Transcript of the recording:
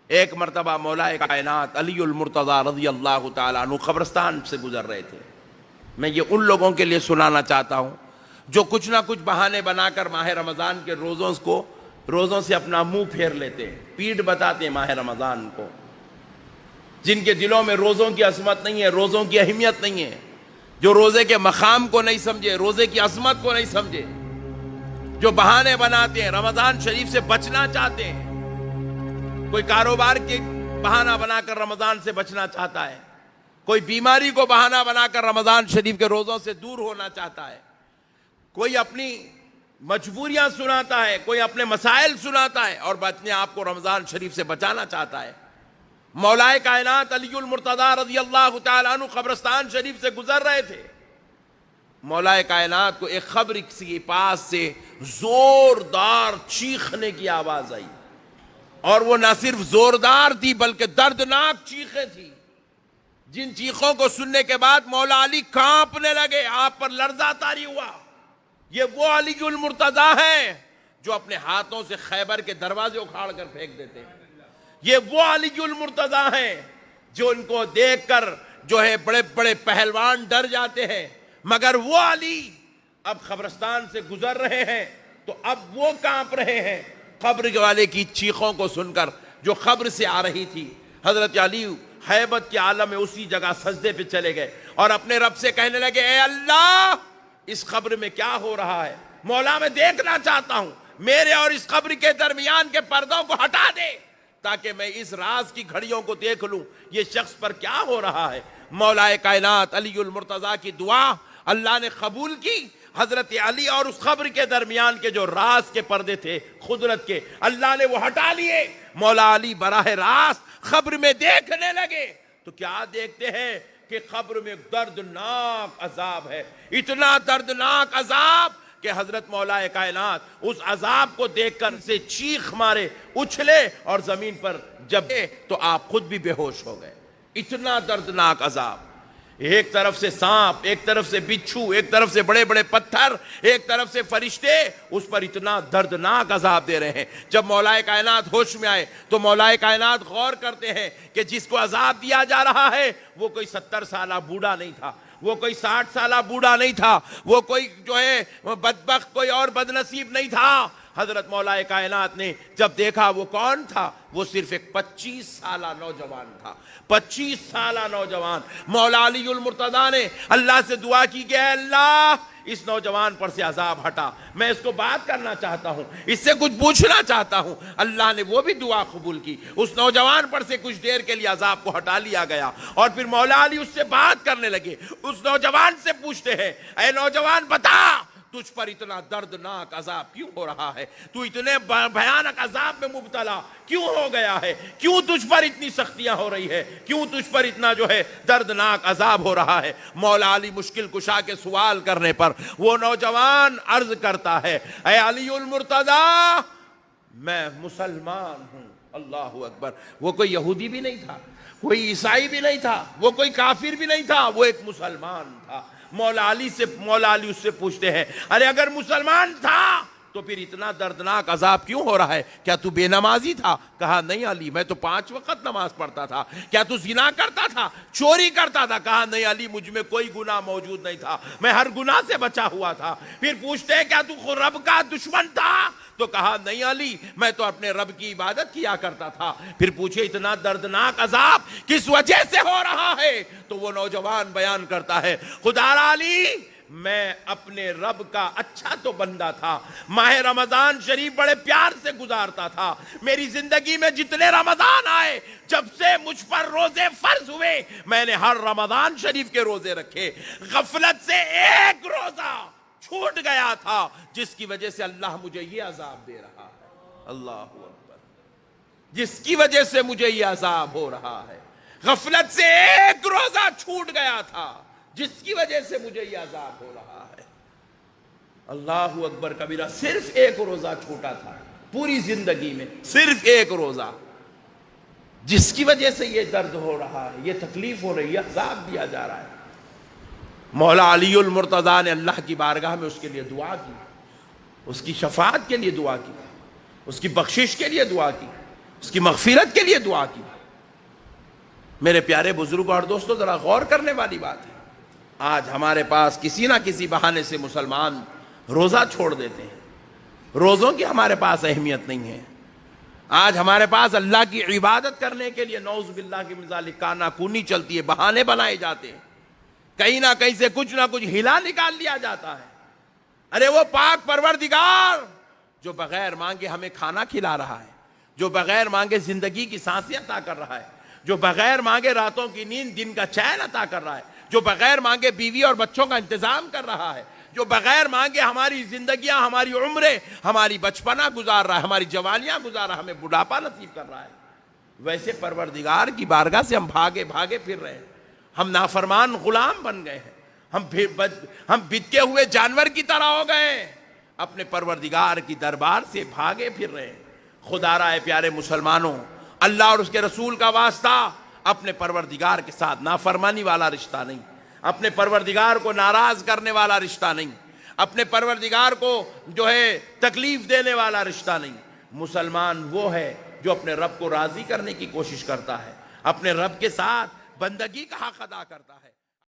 ایک مرتبہ مولا کائنات علی المرتضیٰ رضی اللہ تعالیٰ عنہ قبرستان سے گزر رہے تھے۔ میں یہ ان لوگوں کے لیے سنانا چاہتا ہوں جو کچھ نہ کچھ بہانے بنا کر ماہ رمضان کے روزوں سے اپنا منہ پھیر لیتے ہیں، پیٹھ بتاتے ہیں ماہ رمضان کو، جن کے دلوں میں روزوں کی عظمت نہیں ہے، روزوں کی اہمیت نہیں ہے، جو روزے کے مقام کو نہیں سمجھے، روزے کی عظمت کو نہیں سمجھے، جو بہانے بناتے ہیں، رمضان شریف سے بچنا چاہتے ہیں۔ کوئی کاروبار کے بہانہ بنا کر رمضان سے بچنا چاہتا ہے، کوئی بیماری کو بہانہ بنا کر رمضان شریف کے روزوں سے دور ہونا چاہتا ہے، کوئی اپنی مجبوریاں سناتا ہے، کوئی اپنے مسائل سناتا ہے اور اپنے آپ کو رمضان شریف سے بچانا چاہتا ہے۔ مولا کائنات علی المرتضیٰ رضی اللہ تعالیٰ عنہ قبرستان شریف سے گزر رہے تھے۔ مولا کائنات کو ایک قبر کے پاس سے زوردار چیخنے کی آواز آئی، اور وہ نہ صرف زوردار تھی بلکہ دردناک چیخیں تھی، جن چیخوں کو سننے کے بعد مولا علی کانپنے لگے، آپ پر لرزہ طاری ہوا۔ یہ وہ علی المرتضیٰ ہیں جو اپنے ہاتھوں سے خیبر کے دروازے اکھاڑ کر پھینک دیتے ہیں۔ یہ وہ علی المرتضیٰ ہیں جو ان کو دیکھ کر بڑے بڑے پہلوان ڈر جاتے ہیں، مگر وہ علی اب قبرستان سے گزر رہے ہیں تو اب وہ کانپ رہے ہیں قبر والے کی چیخوں کو سن کر جو قبر سے آ رہی تھی۔ حضرت علی ہیبت کے عالم میں اسی جگہ سجدے پہ چلے گئے اور اپنے رب سے کہنے لگے، اے اللہ، اس قبر میں کیا ہو رہا ہے؟ مولا میں دیکھنا چاہتا ہوں، میرے اور اس قبر کے درمیان کے پردوں کو ہٹا دے تاکہ میں اس راز کی گھڑیوں کو دیکھ لوں، یہ شخص پر کیا ہو رہا ہے۔ مولا کائنات علی المرتضیٰ کی دعا اللہ نے قبول کی۔ حضرت علی اور اس قبر کے درمیان کے جو راز کے پردے تھے قدرت کے، اللہ نے وہ ہٹا لیے۔ مولا علی براہ راست قبر میں دیکھنے لگے تو کیا دیکھتے ہیں کہ قبر میں دردناک عذاب ہے، اتنا دردناک عذاب کہ حضرت مولا کائنات اس عذاب کو دیکھ کر سے چیخ مارے، اچھلے اور زمین پر جب تو آپ خود بھی بے ہوش ہو گئے۔ اتنا دردناک عذاب، ایک طرف سے سانپ، ایک طرف سے بچھو، ایک طرف سے بڑے بڑے پتھر، ایک طرف سے فرشتے اس پر اتنا دردناک عذاب دے رہے ہیں۔ جب مولا کائنات ہوش میں آئے تو مولا کائنات غور کرتے ہیں کہ جس کو عذاب دیا جا رہا ہے وہ کوئی 70 سالہ بوڑھا نہیں تھا، وہ کوئی 60 سالہ بوڑھا نہیں تھا، وہ کوئی بدبخت، کوئی اور بدنصیب نہیں تھا۔ حضرت مولا کائنات نے جب دیکھا وہ کون تھا، وہ صرف ایک 25 سالہ نوجوان تھا۔ 25 سالہ نوجوان۔ مولا علی المرتضیٰ نے اللہ سے دعا کی کہ اے اللہ، اس نوجوان پر سے عذاب ہٹا، میں اس کو بات کرنا چاہتا ہوں، اس سے کچھ پوچھنا چاہتا ہوں۔ اللہ نے وہ بھی دعا قبول کی، اس نوجوان پر سے کچھ دیر کے لیے عذاب کو ہٹا لیا گیا، اور پھر مولا علی اس سے بات کرنے لگے۔ اس نوجوان سے پوچھتے ہیں، اے نوجوان بتا، تجھ پر اتنا دردناک عذاب کیوں ہو رہا ہے؟ تو اتنے بھیانک عذاب میں مبتلا کیوں ہو گیا ہے؟ کیوں تجھ پر اتنی سختیاں ہو رہی ہے؟ کیوں تجھ پر اتنا دردناک عذاب ہو رہا ہے؟ مولا علی مشکل کشا کے سوال کرنے پر وہ نوجوان عرض کرتا ہے، اے علی المرتضیٰ، میں مسلمان ہوں۔ اللہ اکبر۔ وہ کوئی یہودی بھی نہیں تھا، کوئی عیسائی بھی نہیں تھا، وہ کوئی کافر بھی نہیں تھا، وہ ایک مسلمان تھا۔ مولا علی اس سے پوچھتے ہیں، ارے اگر مسلمان تھا تو پھر اتنا دردناک عذاب کیوں ہو رہا ہے؟ کیا تو بے نمازی تھا؟ کہا نہیں علی، میں تو 5 وقت نماز پڑھتا تھا۔ کیا تو زنا کرتا تھا، چوری کرتا تھا؟ کہا نہیں علی، مجھ میں کوئی گناہ موجود نہیں تھا، میں ہر گناہ سے بچا ہوا تھا۔ پھر پوچھتے ہیں کیا تو رب کا دشمن تھا؟ تو کہا نہیں علی، میں تو اپنے رب کی عبادت کیا کرتا تھا۔ پھر پوچھے اتنا دردناک عذاب کس وجہ سے ہو رہا ہے؟ تو وہ نوجوان بیان کرتا ہے، خدا علی، میں اپنے رب کا اچھا تو بندہ تھا، ماہ رمضان شریف بڑے پیار سے گزارتا تھا، میری زندگی میں جتنے رمضان آئے، جب سے مجھ پر روزے فرض ہوئے، میں نے ہر رمضان شریف کے روزے رکھے، غفلت سے ایک روزہ چھوٹ گیا تھا جس کی وجہ سے اللہ مجھے یہ عذاب دے رہا ہے۔ اللہ اکبر۔ جس کی وجہ سے مجھے یہ عذاب ہو رہا ہے، غفلت سے ایک روزہ چھوٹ گیا تھا جس کی وجہ سے مجھے یہ عذاب ہو رہا ہے۔ اللہ اکبر کبیرہ۔ صرف ایک روزہ چھوٹا تھا پوری زندگی میں، صرف ایک روزہ، جس کی وجہ سے یہ درد ہو رہا ہے، یہ تکلیف ہو رہی ہے، عذاب دیا جا رہا ہے۔ مولا علی المرتضیٰ نے اللہ کی بارگاہ میں اس کے لیے دعا کی، اس کی شفاعت کے لیے دعا کی، اس کی بخشش کے لیے دعا کی۔ اس کی مغفرت کے لیے دعا کی۔ میرے پیارے بزرگ اور دوستو، ذرا غور کرنے والی بات ہے، آج ہمارے پاس کسی نہ کسی بہانے سے مسلمان روزہ چھوڑ دیتے ہیں۔ روزوں کی ہمارے پاس اہمیت نہیں ہے۔ آج ہمارے پاس اللہ کی عبادت کرنے کے لیے نعوذ باللہ کی من ذالک کانا کونی چلتی ہے، بہانے بنائے جاتے ہیں، کہیں نہ کہیں سے کچھ نہ کچھ ہلا نکال لیا جاتا ہے۔ ارے وہ پاک پروردگار جو بغیر مانگے ہمیں کھانا کھلا رہا ہے، جو بغیر مانگے زندگی کی سانسیں عطا کر رہا ہے، جو بغیر مانگے راتوں کی نیند دن کا چین عطا کر رہا ہے، جو بغیر مانگے بیوی اور بچوں کا انتظام کر رہا ہے، جو بغیر مانگے ہماری زندگیاں، ہماری عمریں، ہماری بچپنا گزار رہا ہے، ہماری جوانیاں گزار رہا ہے، ہمیں بڑھاپا نصیب کر رہا ہے، ویسے پروردگار کی بارگاہ سے ہم بھاگے بھاگے پھر رہے ہیں۔ ہم نافرمان غلام بن گئے ہیں، ہم بتکے ہوئے جانور کی طرح ہو گئے ہیں، اپنے پروردگار کی دربار سے بھاگے پھر رہے ہیں۔ خدا را اے پیارے مسلمانوں، اللہ اور اس کے رسول کا واسطہ، اپنے پروردگار کے ساتھ نافرمانی والا رشتہ نہیں، اپنے پروردگار کو ناراض کرنے والا رشتہ نہیں، اپنے پروردگار کو جو ہے تکلیف دینے والا رشتہ نہیں۔ مسلمان وہ ہے جو اپنے رب کو راضی کرنے کی کوشش کرتا ہے، اپنے رب کے ساتھ بندگی کا حق ادا کرتا ہے۔